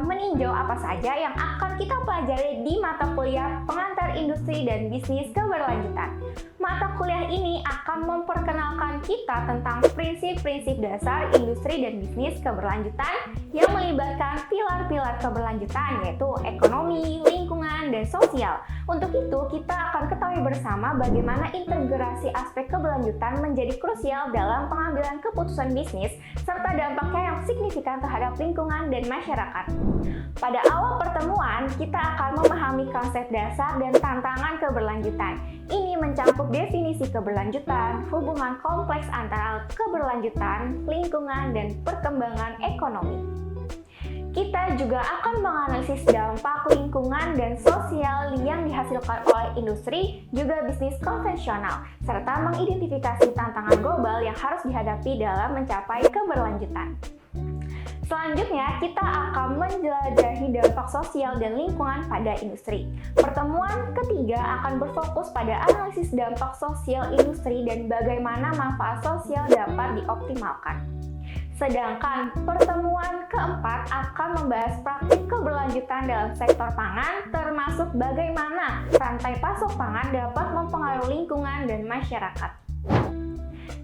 akan meninjau apa saja yang akan kita pelajari di mata kuliah Pengantar Industri dan Bisnis Keberlanjutan. Mata kuliah ini akan memperkenalkan kita tentang prinsip-prinsip dasar industri dan bisnis keberlanjutan yang melibatkan pilar-pilar keberlanjutan yaitu ekonomi, lingkungan, dan sosial. Untuk itu, kita akan ketahui bersama bagaimana integrasi aspek keberlanjutan menjadi krusial dalam pengambilan keputusan bisnis serta dampaknya yang signifikan terhadap lingkungan dan masyarakat. Pada awal pertemuan, kita akan memahami konsep dasar dan tantangan keberlanjutan. Ini mencakup definisi keberlanjutan, hubungan kompleks antara keberlanjutan, lingkungan, dan perkembangan ekonomi. Kita juga akan menganalisis dampak lingkungan dan sosial yang dihasilkan oleh industri, juga bisnis konvensional, serta mengidentifikasi tantangan global yang harus dihadapi dalam mencapai keberlanjutan. Selanjutnya, kita akan menjelajahi dampak sosial dan lingkungan pada industri. Pertemuan ketiga akan berfokus pada analisis dampak sosial industri dan bagaimana manfaat sosial dapat dioptimalkan. Sedangkan pertemuan keempat akan membahas praktik keberlanjutan dalam sektor pangan, termasuk bagaimana rantai pasok pangan dapat mempengaruhi lingkungan dan masyarakat.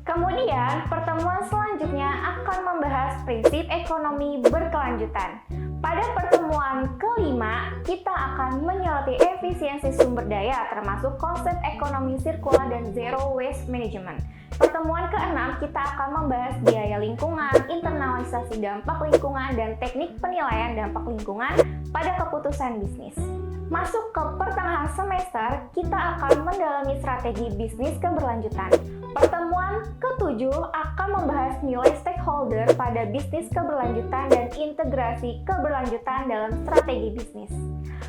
Kemudian, pertemuan selanjutnya akan membahas prinsip ekonomi berkelanjutan. Pada pertemuan kelima, kita akan menyoroti efisiensi sumber daya, termasuk konsep ekonomi sirkular dan zero waste management. Pertemuan keenam, kita akan membahas biaya lingkungan, internalisasi dampak lingkungan, dan teknik penilaian dampak lingkungan pada keputusan bisnis. Masuk ke pertengahan semester, kita akan mendalami strategi bisnis keberlanjutan. Pertemuan ketujuh akan membahas nilai stakeholder pada bisnis keberlanjutan dan integrasi keberlanjutan dalam strategi bisnis.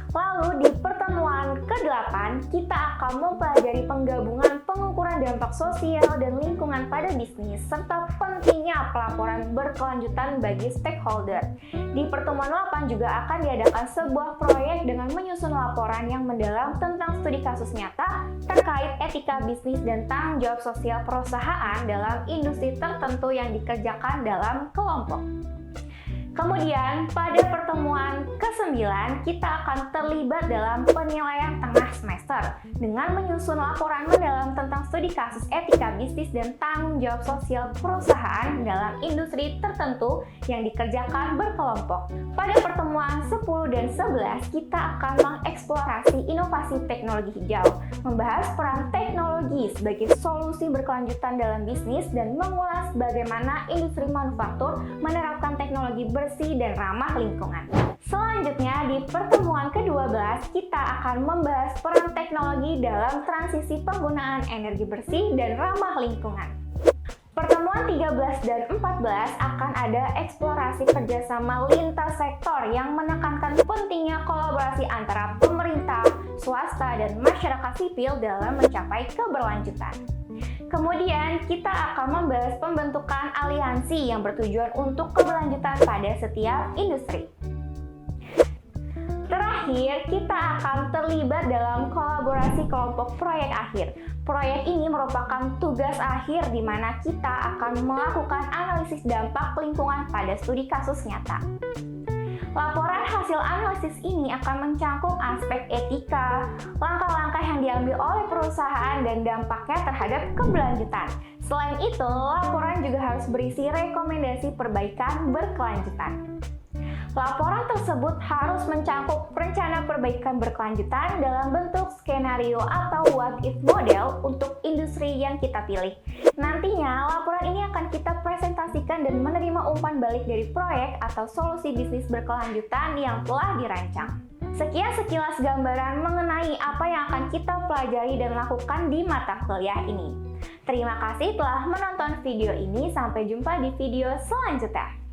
Lalu di pertemuan ke-8, kita akan mempelajari penggabungan pengukuran dampak sosial dan lingkungan pada bisnis, serta pentingnya pelaporan berkelanjutan bagi stakeholder. Di pertemuan 8 juga akan diadakan sebuah proyek dengan menyusun laporan yang mendalam tentang studi kasus nyata terkait etika bisnis dan tanggung jawab sosial perusahaan dalam industri tertentu yang dikerjakan dalam kelompok. Kemudian, pada pertemuan ke-9, kita akan terlibat dalam penilaian tengah semester dengan menyusun laporan mendalam tentang studi kasus etika bisnis dan tanggung jawab sosial perusahaan dalam industri tertentu yang dikerjakan berkelompok. Pada pertemuan 10 dan 11, kita akan mengeksplorasi inovasi teknologi hijau, membahas peran teknologi sebagai solusi berkelanjutan dalam bisnis, dan mengulas bagaimana industri manufaktur menerapkan teknologi bersih dan ramah lingkungan. Selanjutnya, di pertemuan ke-12, kita akan membahas peran teknologi dalam transisi penggunaan energi bersih dan ramah lingkungan. Pertemuan 13 dan 14 akan ada eksplorasi kerjasama lintas sektor yang menekankan pentingnya kolaborasi antara pemerintah, swasta, dan masyarakat sipil dalam mencapai keberlanjutan. Kemudian, kita akan membahas pembentukan aliansi yang bertujuan untuk keberlanjutan pada setiap industri. Terakhir, kita akan terlibat dalam kolaborasi kelompok proyek akhir. Proyek ini merupakan tugas akhir di mana kita akan melakukan analisis dampak lingkungan pada studi kasus nyata. Laporan hasil analisis ini akan mencangkup aspek etika, langkah-langkah yang diambil oleh perusahaan, dan dampaknya terhadap keberlanjutan. Selain itu, laporan juga harus berisi rekomendasi perbaikan berkelanjutan. Laporan tersebut harus mencangkup rencana perbaikan berkelanjutan dalam bentuk skenario atau what if model untuk industri yang kita pilih. Nantinya, laporan ini akan kita presentasikan dan menerima umpan balik dari proyek atau solusi bisnis berkelanjutan yang telah dirancang. Sekian sekilas gambaran mengenai apa yang akan kita pelajari dan lakukan di mata kuliah ini. Terima kasih telah menonton video ini, sampai jumpa di video selanjutnya.